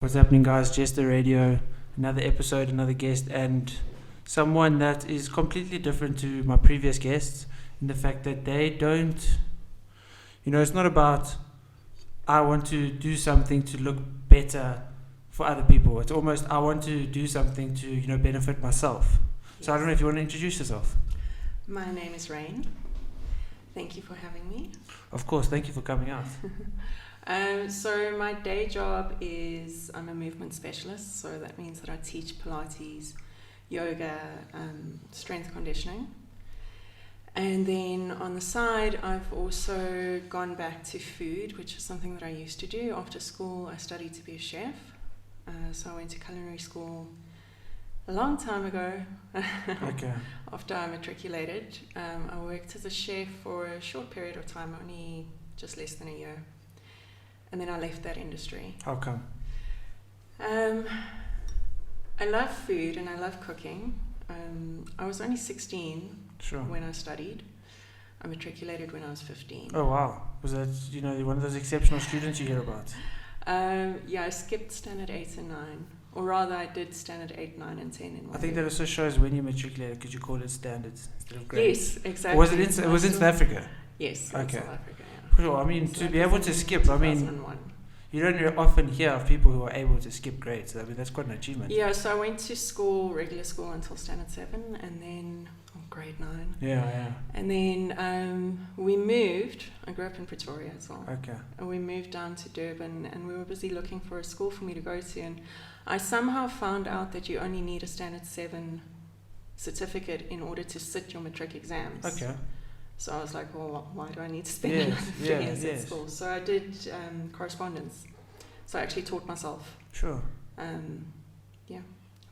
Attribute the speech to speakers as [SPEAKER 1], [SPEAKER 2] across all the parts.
[SPEAKER 1] What's happening, guys? Jester Radio, another episode, another guest, and someone that is completely different to my previous guests in the fact that they don't, it's not about I want to do something to look better for other people. It's almost I want to do something to, benefit myself. So I don't know if you want to introduce yourself.
[SPEAKER 2] My name is Raine. Thank you for having me.
[SPEAKER 1] Of course, thank you for coming out.
[SPEAKER 2] So my day job is I'm a movement specialist, so that means that I teach Pilates, yoga, strength conditioning. And then on the side, I've also gone back to food, which is something that I used to do. After school, I studied to be a chef. So I went to culinary school a long time ago.
[SPEAKER 1] Okay.
[SPEAKER 2] After I matriculated, I worked as a chef for a short period of time, only just less than a year. And then I left that industry.
[SPEAKER 1] How come?
[SPEAKER 2] I love food and I love cooking. I was only 16 when I studied. I matriculated when I was 15.
[SPEAKER 1] Oh, wow. Was that, one of those exceptional students you hear about?
[SPEAKER 2] Yeah, I skipped standard 8 and 9. Or rather, I did standard 8, 9, and 10 in one
[SPEAKER 1] I think
[SPEAKER 2] year.
[SPEAKER 1] that also shows when you matriculated because you call it standards instead of grades.
[SPEAKER 2] Yes, exactly.
[SPEAKER 1] Was it in South Africa?
[SPEAKER 2] Yes,
[SPEAKER 1] okay.
[SPEAKER 2] South Africa, yeah.
[SPEAKER 1] Sure, I mean,
[SPEAKER 2] so
[SPEAKER 1] to be able to skip,
[SPEAKER 2] 2001.
[SPEAKER 1] You don't often hear of people who are able to skip grades. I mean, that's quite an achievement.
[SPEAKER 2] Yeah, so I went to school, regular school, until standard 7, and then grade 9.
[SPEAKER 1] Yeah.
[SPEAKER 2] And then we moved. I grew up in Pretoria as well.
[SPEAKER 1] Okay.
[SPEAKER 2] And we moved down to Durban, and we were busy looking for a school for me to go to. And I somehow found out that you only need a standard 7 certificate in order to sit your matric exams.
[SPEAKER 1] Okay.
[SPEAKER 2] So I was like, well, why do I need to spend another 3 years at school? So I did correspondence. So I actually taught myself.
[SPEAKER 1] Sure.
[SPEAKER 2] Yeah.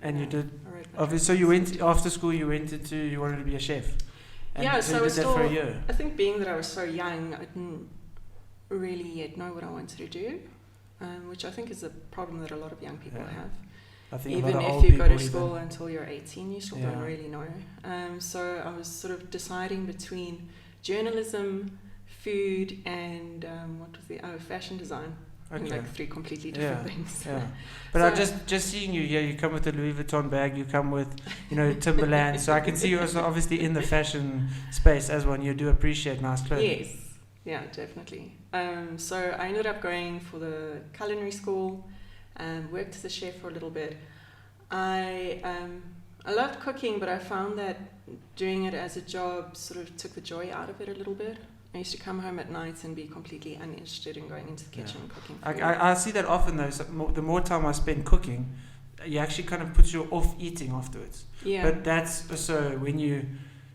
[SPEAKER 1] And you did, obviously, so you went, after school you wanted to be a chef. And
[SPEAKER 2] yeah,
[SPEAKER 1] so you did that for a year.
[SPEAKER 2] I think being that I was so young, I didn't really yet know what I wanted to do, which I think is a problem that a lot of young people have.
[SPEAKER 1] I think
[SPEAKER 2] even if you go to school until you're 18, you still don't really know. So I was sort of deciding between journalism, food, and fashion design.
[SPEAKER 1] Okay.
[SPEAKER 2] Like 3 completely different things.
[SPEAKER 1] Yeah. But so I just seeing you here, you come with a Louis Vuitton bag, you come with, Timberland, so I can see you also obviously in the fashion space as one. You do appreciate nice clothing.
[SPEAKER 2] Yes. Yeah, definitely. So I ended up going for the culinary school. Worked as a chef for a little bit. I loved cooking, but I found that doing it as a job sort of took the joy out of it a little bit. I used to come home at night and be completely uninterested in going into the kitchen and cooking food.
[SPEAKER 1] I see that often though. So the more time I spend cooking, you actually kind of puts you off eating afterwards.
[SPEAKER 2] Yeah.
[SPEAKER 1] But that's also when you're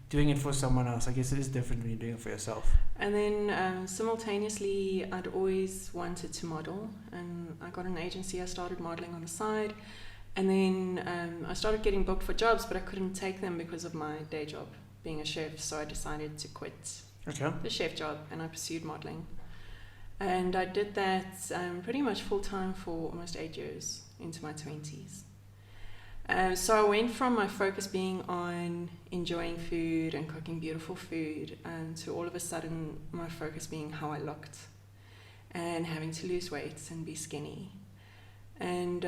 [SPEAKER 1] doing it for someone else. I guess it is different when you're doing it for yourself.
[SPEAKER 2] And then simultaneously, I'd always wanted to model, and I got an agency. I started modeling on the side, and then I started getting booked for jobs, but I couldn't take them because of my day job being a chef. So I decided to quit the chef job, and I pursued modeling. And I did that pretty much full time for almost 8 years into my 20s. So I went from my focus being on enjoying food and cooking beautiful food, to all of a sudden my focus being how I looked and having to lose weight and be skinny. And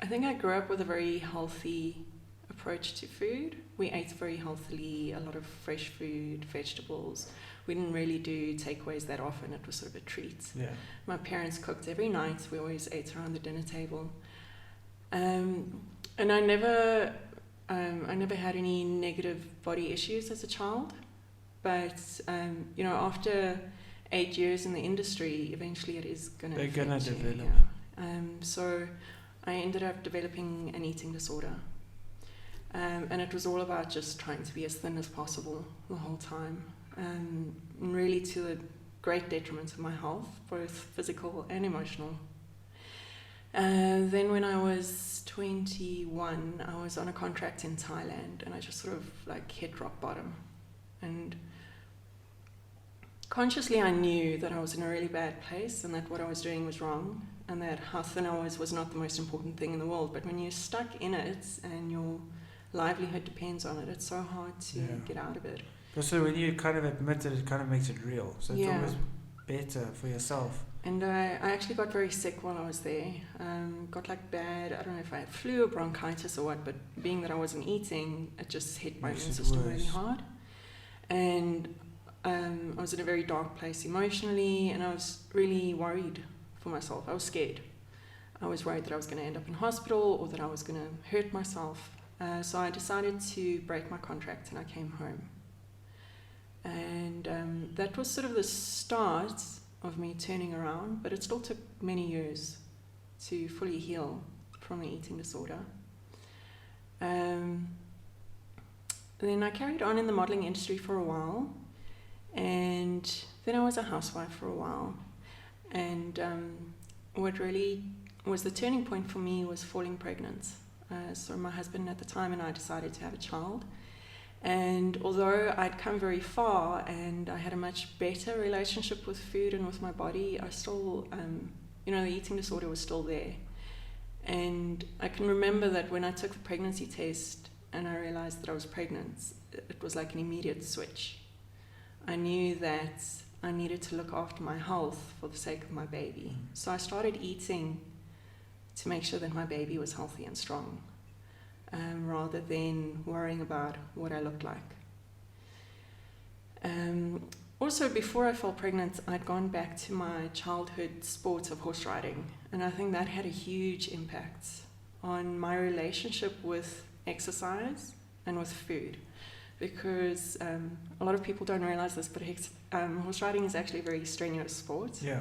[SPEAKER 2] I think I grew up with a very healthy approach to food. We ate very healthily, a lot of fresh food, vegetables. We didn't really do takeaways that often. It was sort of a treat.
[SPEAKER 1] Yeah.
[SPEAKER 2] My parents cooked every night. We always ate around the dinner table. And I never had any negative body issues as a child, but after 8 years in the industry, eventually it is going to develop. Yeah. So I ended up developing an eating disorder, and it was all about just trying to be as thin as possible the whole time, and really to the great detriment of my health, both physical and emotional. Then when I was 21, I was on a contract in Thailand, and I just sort of hit rock bottom. And consciously I knew that I was in a really bad place and that what I was doing was wrong, and that how thin I was not the most important thing in the world. But when you're stuck in it and your livelihood depends on it, it's so hard to get out of it.
[SPEAKER 1] So when you kind of admit it, it kind of makes it real. So it's almost better for yourself
[SPEAKER 2] And I actually got very sick while I was there. Got like bad, I don't know if I had flu or bronchitis or what, but being that I wasn't eating, it just hit my immune system really hard. And I was in a very dark place emotionally, and I was really worried for myself. I was scared. I was worried that I was going to end up in hospital or that I was going to hurt myself. So I decided to break my contract, and I came home. And that was sort of the start of me turning around, but it still took many years to fully heal from the eating disorder. Then I carried on in the modeling industry for a while, and then I was a housewife for a while. And what really was the turning point for me was falling pregnant. So my husband at the time and I decided to have a child. And although I'd come very far and I had a much better relationship with food and with my body, I still, the eating disorder was still there. And I can remember that when I took the pregnancy test and I realized that I was pregnant, it was like an immediate switch. I knew that I needed to look after my health for the sake of my baby. So I started eating to make sure that my baby was healthy and strong. Rather than worrying about what I looked like. Also, before I fell pregnant, I'd gone back to my childhood sport of horse riding, and I think that had a huge impact on my relationship with exercise and with food, because a lot of people don't realize this, but horse riding is actually a very strenuous sport.
[SPEAKER 1] Yeah.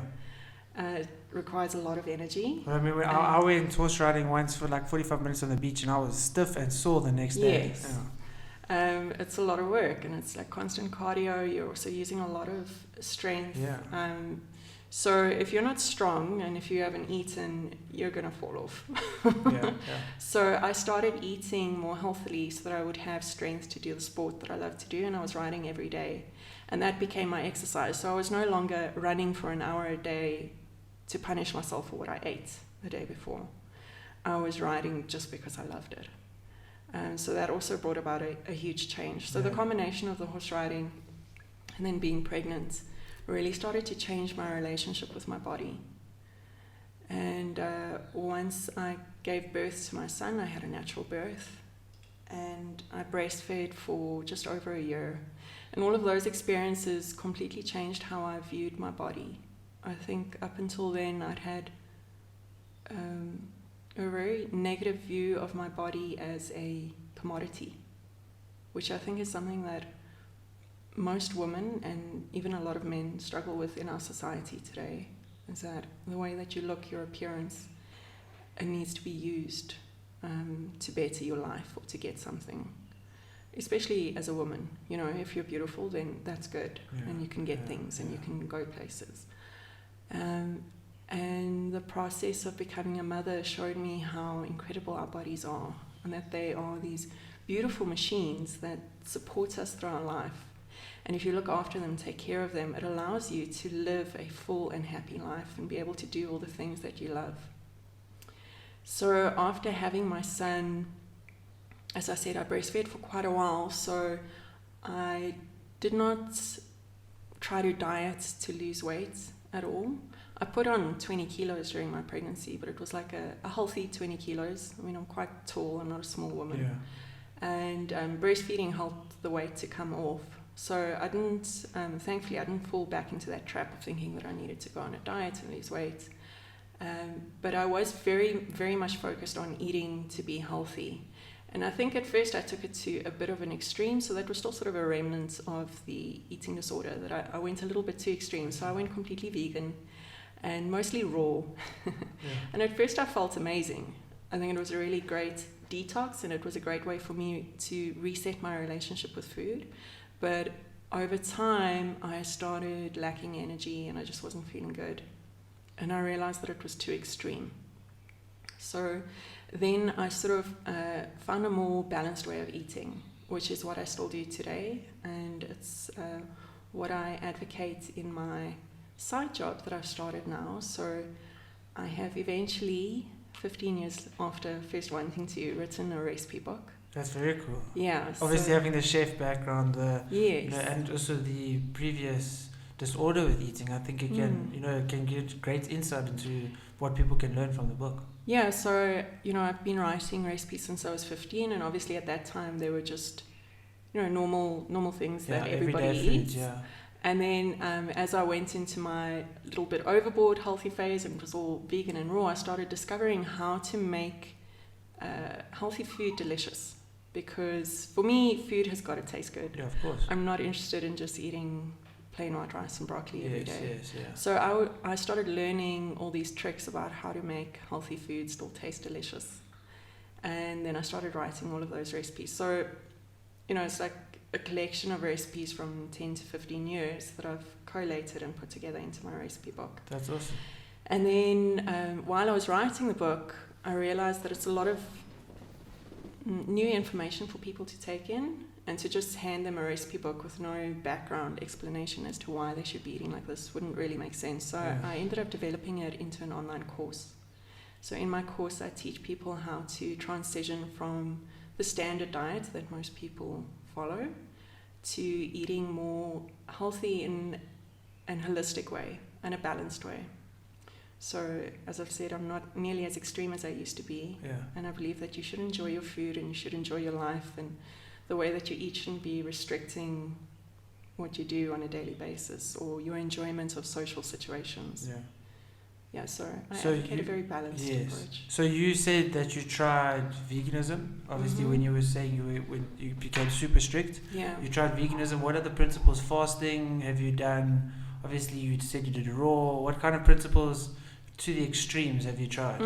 [SPEAKER 2] It requires a lot of energy.
[SPEAKER 1] I mean, I went horse riding once for like 45 minutes on the beach, and I was stiff and sore the next day.
[SPEAKER 2] Yes. Yeah. It's a lot of work, and it's like constant cardio. You're also using a lot of strength.
[SPEAKER 1] Yeah.
[SPEAKER 2] So if you're not strong and if you haven't eaten, you're going to fall off.
[SPEAKER 1] Yeah.
[SPEAKER 2] So I started eating more healthily so that I would have strength to do the sport that I love to do, and I was riding every day. And that became my exercise. So I was no longer running for an hour a day to punish myself for what I ate the day before. I was riding just because I loved it. So that also brought about a huge change. So the combination of the horse riding and then being pregnant really started to change my relationship with my body. And once I gave birth to my son, I had a natural birth, and I breastfed for just over a year. And all of those experiences completely changed how I viewed my body. I think up until then I'd had a very negative view of my body as a commodity, which I think is something that most women and even a lot of men struggle with in our society today, is that the way that you look, your appearance, it needs to be used to better your life or to get something. Especially as a woman, if you're beautiful, then that's good, and you can get things and you can go places. And the process of becoming a mother showed me how incredible our bodies are, and that they are these beautiful machines that support us through our life. And if you look after them, take care of them, it allows you to live a full and happy life and be able to do all the things that you love. So after having my son, as I said, I breastfed for quite a while, so I did not try to diet to lose weight at all. I put on 20 kilos during my pregnancy, but it was like a healthy 20 kilos. I mean, I'm quite tall, I'm not a small woman. Yeah. And breastfeeding helped the weight to come off. So I didn't, thankfully, I didn't fall back into that trap of thinking that I needed to go on a diet and lose weight. But I was very, very much focused on eating to be healthy. And I think at first I took it to a bit of an extreme, so that was still sort of a remnant of the eating disorder, that I went a little bit too extreme. So I went completely vegan and mostly raw. And at first I felt amazing. I think it was a really great detox, and it was a great way for me to reset my relationship with food. But over time I started lacking energy and I just wasn't feeling good. And I realized that it was too extreme. So then I sort of found a more balanced way of eating, which is what I still do today, and it's what I advocate in my side job that I've started now. So I have eventually, 15 years after first wanting to, written a recipe book.
[SPEAKER 1] That's very cool.
[SPEAKER 2] Yeah.
[SPEAKER 1] Obviously having the chef background,
[SPEAKER 2] yes.
[SPEAKER 1] and also the previous disorder with eating, I think it can, it can give great insight into what people can learn from the book.
[SPEAKER 2] Yeah, so, I've been writing recipes since I was 15, and obviously at that time they were just, normal things that everybody eats.
[SPEAKER 1] Foods, yeah.
[SPEAKER 2] And then as I went into my little bit overboard healthy phase and it was all vegan and raw, I started discovering how to make healthy food delicious. Because for me, food has got to taste good.
[SPEAKER 1] Yeah, of course.
[SPEAKER 2] I'm not interested in just eating plain white rice and broccoli every day.
[SPEAKER 1] Yes, yeah.
[SPEAKER 2] So I started learning all these tricks about how to make healthy food still taste delicious. And then I started writing all of those recipes. So, it's like a collection of recipes from 10 to 15 years that I've collated and put together into my recipe book.
[SPEAKER 1] That's awesome.
[SPEAKER 2] And then while I was writing the book, I realized that it's a lot of new information for people to take in, and to just hand them a recipe book with no background explanation as to why they should be eating like this wouldn't really make sense. So I ended up developing it into an online course. So in my course, I teach people how to transition from the standard diet that most people follow to eating more healthy in an holistic way and a balanced way. So, as I've said, I'm not nearly as extreme as I used to be.
[SPEAKER 1] Yeah.
[SPEAKER 2] And I believe that you should enjoy your food and you should enjoy your life, and the way that you eat shouldn't be restricting what you do on a daily basis or your enjoyment of social situations.
[SPEAKER 1] Yeah.
[SPEAKER 2] Yeah, so I advocate a very balanced approach.
[SPEAKER 1] So you said that you tried veganism. Obviously, when you were saying when you became super strict, you tried veganism. What are the principles? Fasting? Have you done? Obviously, you said you did raw. What kind of principles to the extremes have you tried?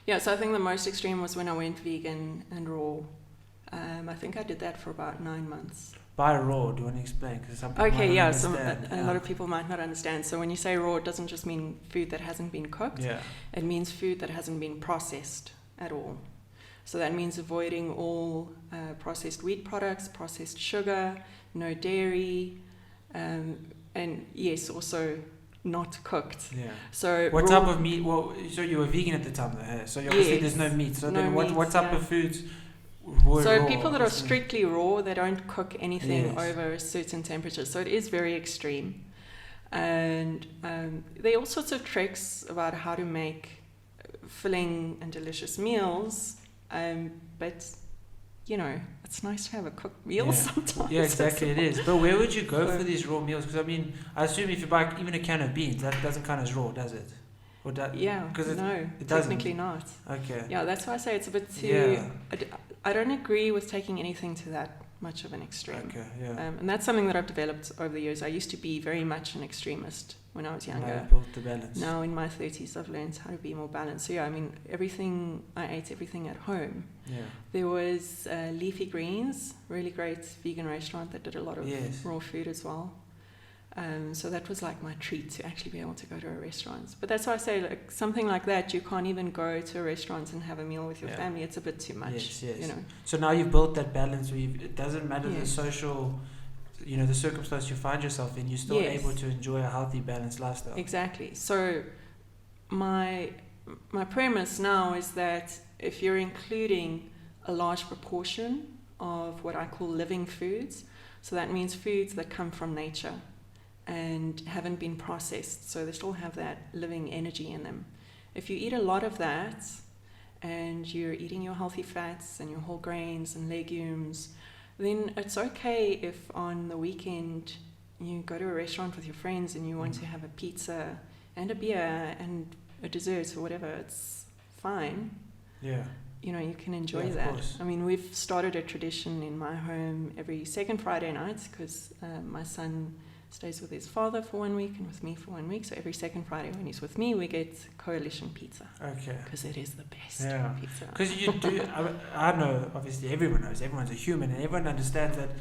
[SPEAKER 2] Yeah, so I think the most extreme was when I went vegan and raw. I think I did that for about 9 months.
[SPEAKER 1] By raw, do you want to explain? Because some people
[SPEAKER 2] a lot of people might not understand. So when you say raw, it doesn't just mean food that hasn't been cooked.
[SPEAKER 1] Yeah.
[SPEAKER 2] It means food that hasn't been processed at all. So that means avoiding all processed wheat products, processed sugar, no dairy, and yes, also not cooked.
[SPEAKER 1] Yeah.
[SPEAKER 2] So
[SPEAKER 1] what type of meat? Well, so you were vegan at the time, though. So obviously there's no meat. So then what type of foods?
[SPEAKER 2] So people that are strictly raw, they don't cook anything over a certain temperature. So it is very extreme. And there are all sorts of tricks about how to make filling and delicious meals. But, it's nice to have a cooked meal sometimes.
[SPEAKER 1] Yeah, exactly, it is. But where would you go for these raw meals? Because, I assume if you buy even a can of beans, that doesn't count as raw, does it? Or it
[SPEAKER 2] technically not.
[SPEAKER 1] Okay.
[SPEAKER 2] Yeah, that's why I say it's a bit too... I don't agree with taking anything to that much of an extreme.
[SPEAKER 1] Okay, yeah.
[SPEAKER 2] And that's something that I've developed over the years. I used to be very much an extremist when I was younger.
[SPEAKER 1] Now built the balance.
[SPEAKER 2] Now in my 30s, I've learned how to be more balanced. So I ate everything at home.
[SPEAKER 1] Yeah.
[SPEAKER 2] There was Leafy Greens, really great vegan restaurant that did a lot of raw food as well. So that was like my treat to actually be able to go to a restaurant. But that's why I say, like, something like that, you can't even go to a restaurant and have a meal with your family. It's a bit too much. Yes.
[SPEAKER 1] So now you've built that balance where it doesn't matter the social, the circumstance you find yourself in, you're still able to enjoy a healthy, balanced lifestyle.
[SPEAKER 2] Exactly. So my premise now is that if you're including a large proportion of what I call living foods, so that means foods that come from nature and haven't been processed, so they still have that living energy in them. If you eat a lot of that and you're eating your healthy fats and your whole grains and legumes, then it's okay if on the weekend you go to a restaurant with your friends and you want to have a pizza and a beer and a dessert or whatever. It's fine.
[SPEAKER 1] Yeah.
[SPEAKER 2] You can enjoy that. Course. We've started a tradition in my home every second Friday night because my son stays with his father for 1 week and with me for 1 week. So every second Friday when he's with me, we get coalition pizza. Okay. Because it is the best pizza.
[SPEAKER 1] Because you do, I know, obviously everyone knows, everyone's a human and everyone understands that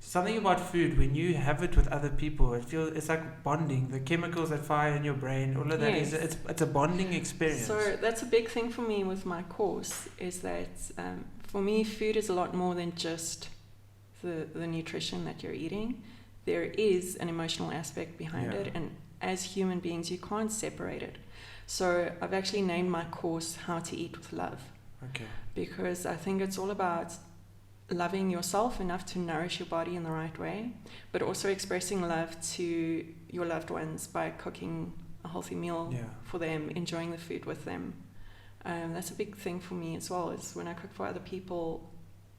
[SPEAKER 1] something about food, when you have it with other people, it's like bonding. The chemicals that fire in your brain, all of that, it's a bonding experience.
[SPEAKER 2] So that's a big thing for me with my course, is that for me, food is a lot more than just the nutrition that you're eating. There is an emotional aspect behind it, and as human beings, you can't separate it. So I've actually named my course How to Eat with Love. Okay. Because I think it's all about loving yourself enough to nourish your body in the right way, but also expressing love to your loved ones by cooking a healthy meal for them, enjoying the food with them. That's a big thing for me as well, is when I cook for other people,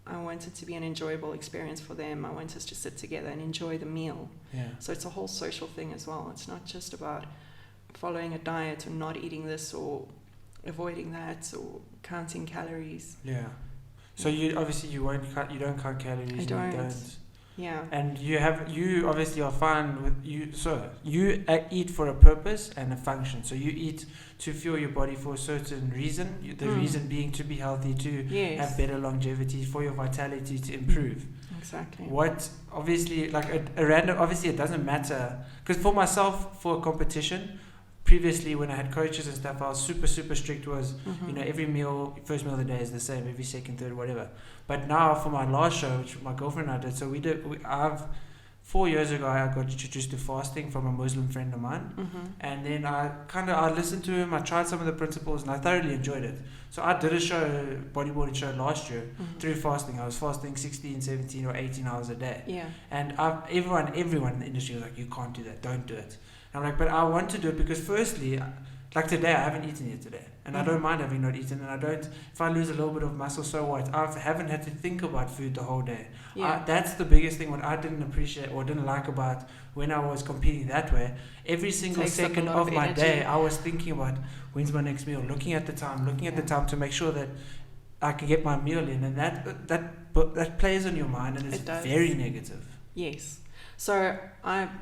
[SPEAKER 2] I want it to be an enjoyable experience for them. I want us to sit together and enjoy the meal.
[SPEAKER 1] Yeah.
[SPEAKER 2] So it's a whole social thing as well. It's not just about following a diet or not eating this or avoiding that or counting calories.
[SPEAKER 1] Yeah. So you obviously you don't count calories.
[SPEAKER 2] I don't. Yeah.
[SPEAKER 1] And you obviously are fine with you. So you eat for a purpose and a function. So you eat to fuel your body for a certain reason. The reason being to be healthy, to have better longevity, for your vitality to improve.
[SPEAKER 2] Exactly.
[SPEAKER 1] What obviously like a random. Obviously, it doesn't matter because for myself, for a competition. Previously, when I had coaches and stuff, I was super strict. Was every meal, first meal of the day is the same, every second, third, whatever. But now for my last show, which my girlfriend and I did, so I've 4 years ago I got introduced to fasting from a Muslim friend of mine, and then I listened to him. I tried some of the principles, and I thoroughly enjoyed it. So I did a bodyboarding show last year through fasting. I was fasting 16, 17, or 18 hours a day.
[SPEAKER 2] Yeah.
[SPEAKER 1] And everyone in the industry was like, "You can't do that. Don't do it." I'm like, but I want to do it because firstly, like today, I haven't eaten yet today. And I don't mind having not eaten. And if I lose a little bit of muscle, so what? I haven't had to think about food the whole day.
[SPEAKER 2] Yeah.
[SPEAKER 1] That's the biggest thing, what I didn't appreciate or didn't like about when I was competing that way. Every single second of my day, I was thinking about when's my next meal, looking at the time to make sure that I can get my meal in. And that plays on your mind, and it's very negative.
[SPEAKER 2] Yes. So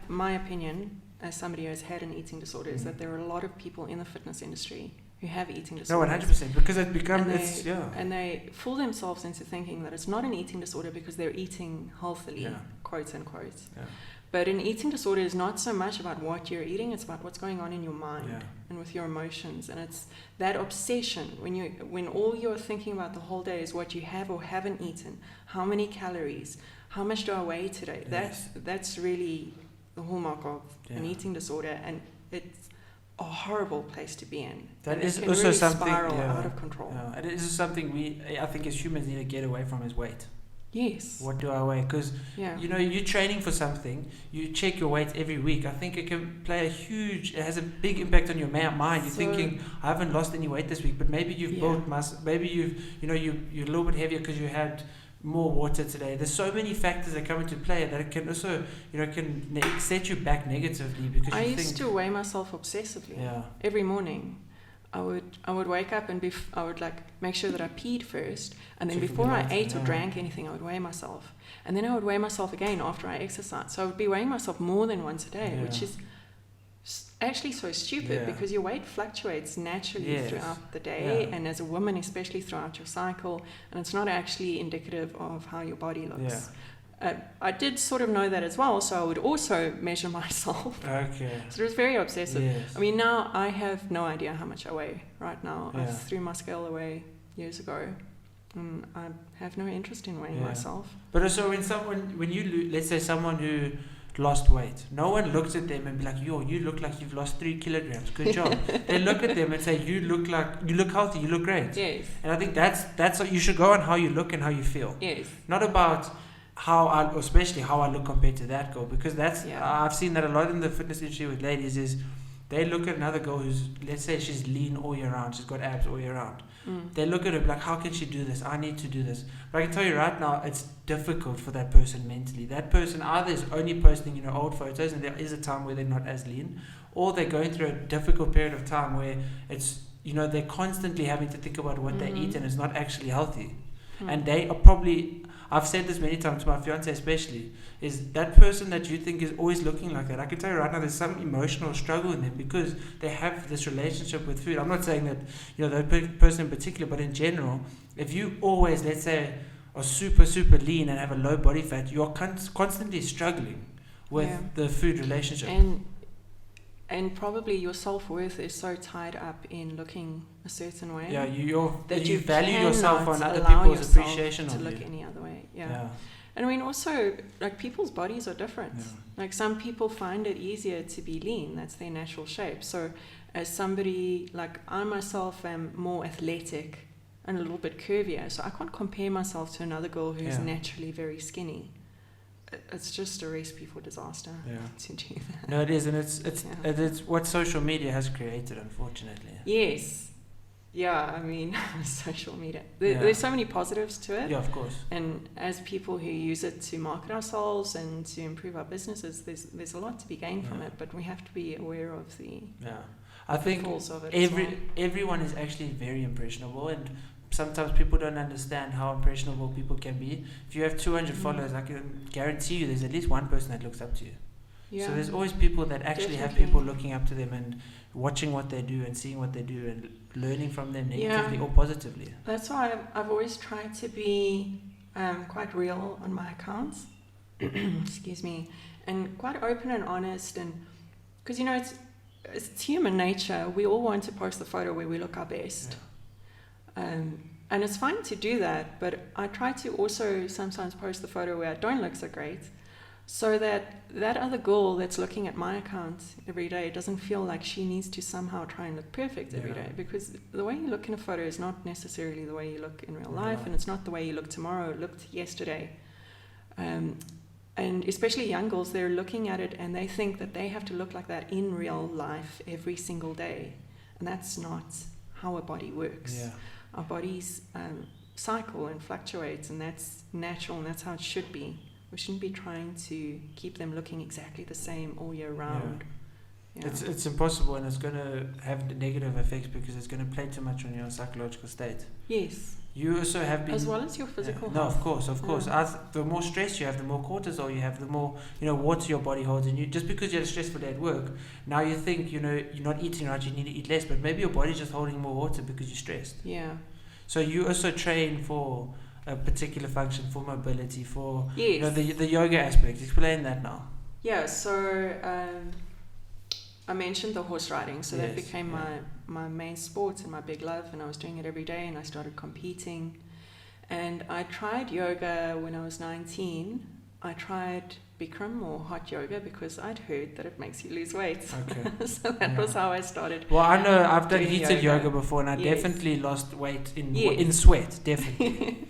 [SPEAKER 2] my opinion, as somebody who has had an eating disorder, is that there are a lot of people in the fitness industry who have eating disorders.
[SPEAKER 1] No, 100%, because it becomes,
[SPEAKER 2] and they fool themselves into thinking that it's not an eating disorder because they're eating healthily, quotes unquote. Yeah. But an eating disorder is not so much about what you're eating, it's about what's going on in your mind and with your emotions. And it's that obsession, when all you're thinking about the whole day is what you have or haven't eaten, how many calories, how much do I weigh today?
[SPEAKER 1] Yes.
[SPEAKER 2] That's really the hallmark of an eating disorder, and it's a horrible place to be in.
[SPEAKER 1] That is
[SPEAKER 2] also
[SPEAKER 1] really
[SPEAKER 2] something spiral out of control.
[SPEAKER 1] And it is something I think as humans need to get away from, is weight.
[SPEAKER 2] Yes.
[SPEAKER 1] What do I weigh? Because you're training for something. You check your weight every week. I think it can it has a big impact on your mind. You're thinking, I haven't lost any weight this week, but maybe you've built muscle. Maybe you're a little bit heavier because you had more water today. There's so many factors that come into play that it can also set you back negatively, because I used
[SPEAKER 2] to weigh myself obsessively. Every morning I would wake up and I would make sure that I peed first, and then before I ate or drank anything, I would weigh myself, and then I would weigh myself again after I exercised. So I would be weighing myself more than once a day, which is actually so stupid, because your weight fluctuates naturally throughout the day, and as a woman especially throughout your cycle, and it's not actually indicative of how your body looks. I did sort of know that as well, so I would also measure myself.
[SPEAKER 1] Okay.
[SPEAKER 2] So it was very obsessive.
[SPEAKER 1] Yes.
[SPEAKER 2] I mean, now I have no idea how much I weigh right now. I threw my scale away years ago, and I have no interest in weighing myself.
[SPEAKER 1] But also let's say someone who lost weight, no one looks at them and be like, "Yo, you look like you've lost 3 kilograms. Good job." They look at them and say, "You look healthy. You look great."
[SPEAKER 2] Yes.
[SPEAKER 1] And I think that's what you should go on, how you look and how you feel.
[SPEAKER 2] Yes.
[SPEAKER 1] Not about especially how I look compared to that girl, because I've seen that a lot in the fitness industry with ladies is they look at another girl who's, let's say she's lean all year round, she's got abs all year round. They look at her like, how can she do this? I need to do this. But I can tell you right now, it's difficult for that person mentally. That person either is only posting old photos, and there is a time where they're not as lean, or they're going through a difficult period of time where it's they're constantly having to think about what they eat, and it's not actually healthy. And they are probably, I've said this many times to my fiance especially, is that person that you think is always looking like that, I can tell you right now there's some emotional struggle in them because they have this relationship with food. I'm not saying that that person in particular, but in general, if you always, let's say, are super lean and have a low body fat, you're constantly struggling with the food relationship.
[SPEAKER 2] And probably your self-worth is so tied up in looking a certain way.
[SPEAKER 1] Yeah, you value
[SPEAKER 2] yourself
[SPEAKER 1] yourself on other people's appreciation of you.
[SPEAKER 2] To look any other way. Yeah. And I mean, also, people's bodies are different. Yeah. Some people find it easier to be lean. That's their natural shape. So as somebody, I myself am more athletic. and a little bit curvier. So I can't compare myself to another girl who's
[SPEAKER 1] Yeah.
[SPEAKER 2] naturally very skinny. It's just a recipe for disaster to do that.
[SPEAKER 1] No, it is, and it's
[SPEAKER 2] Yeah.
[SPEAKER 1] it's what social media has created, unfortunately.
[SPEAKER 2] Yes. Yeah, I mean, social media.
[SPEAKER 1] Yeah.
[SPEAKER 2] There's so many positives to it.
[SPEAKER 1] Yeah, of course.
[SPEAKER 2] And as people who use it to market ourselves and to improve our businesses, there's a lot to be gained from
[SPEAKER 1] Yeah.
[SPEAKER 2] it, but we have to be aware of the
[SPEAKER 1] Yeah, I think
[SPEAKER 2] pitfalls of it as well.
[SPEAKER 1] everyone is actually very impressionable, and sometimes people don't understand how impressionable people can be. If you have 200 followers, I can guarantee you there's at least one person that looks up to you.
[SPEAKER 2] Yeah.
[SPEAKER 1] So there's always people that actually have
[SPEAKER 2] Definitely.
[SPEAKER 1] people looking up to them and watching what they do and seeing what they do and learning from them negatively
[SPEAKER 2] Yeah.
[SPEAKER 1] or positively.
[SPEAKER 2] That's why I've always tried to be quite real on my accounts. Excuse me. And quite open and honest. And because, it's human nature. We all want to post the photo where we look our best. And it's fine to do that. But I try to also sometimes post the photo where I don't look so great, so that other girl that's looking at my account every day doesn't feel like she needs to somehow try and look perfect every day, because the way you look in a photo is not necessarily the way you look in real life, and it's not the way you look tomorrow, it looked yesterday. And especially young girls, they're looking at it and they think that they have to look like that in real life every single day, and that's not how a body works.
[SPEAKER 1] Yeah.
[SPEAKER 2] Our bodies cycle and fluctuates, and that's natural, and that's how it should be. We shouldn't be trying to keep them looking exactly the same all year round. Yeah.
[SPEAKER 1] It's impossible, and it's going to have negative effects because it's going to play too much on your psychological state.
[SPEAKER 2] Yes.
[SPEAKER 1] You also have been...
[SPEAKER 2] As well as your physical
[SPEAKER 1] No,
[SPEAKER 2] health.
[SPEAKER 1] of course. The more stress you have, the more cortisol you have, the more, water your body holds. And you, just because you had a stressful day at work, now you think, you're not eating right, you need to eat less. But maybe your body's just holding more water because you're stressed.
[SPEAKER 2] Yeah.
[SPEAKER 1] So you also train for a particular function, for mobility, for
[SPEAKER 2] Yes.
[SPEAKER 1] the yoga aspect. Explain that now.
[SPEAKER 2] Yeah, so I mentioned the horse riding, so that
[SPEAKER 1] Yes,
[SPEAKER 2] became
[SPEAKER 1] yeah.
[SPEAKER 2] my main sport and my big love, and I was doing it every day, and I started competing. And I tried yoga when I was 19. I tried Bikram or hot yoga because I'd heard that it makes you lose weight.
[SPEAKER 1] Okay.
[SPEAKER 2] So that was how I started.
[SPEAKER 1] Well, I know I've done
[SPEAKER 2] Doing
[SPEAKER 1] heated yoga
[SPEAKER 2] yoga
[SPEAKER 1] before, and I
[SPEAKER 2] Yes.
[SPEAKER 1] definitely lost weight in
[SPEAKER 2] Yes.
[SPEAKER 1] sweat, definitely.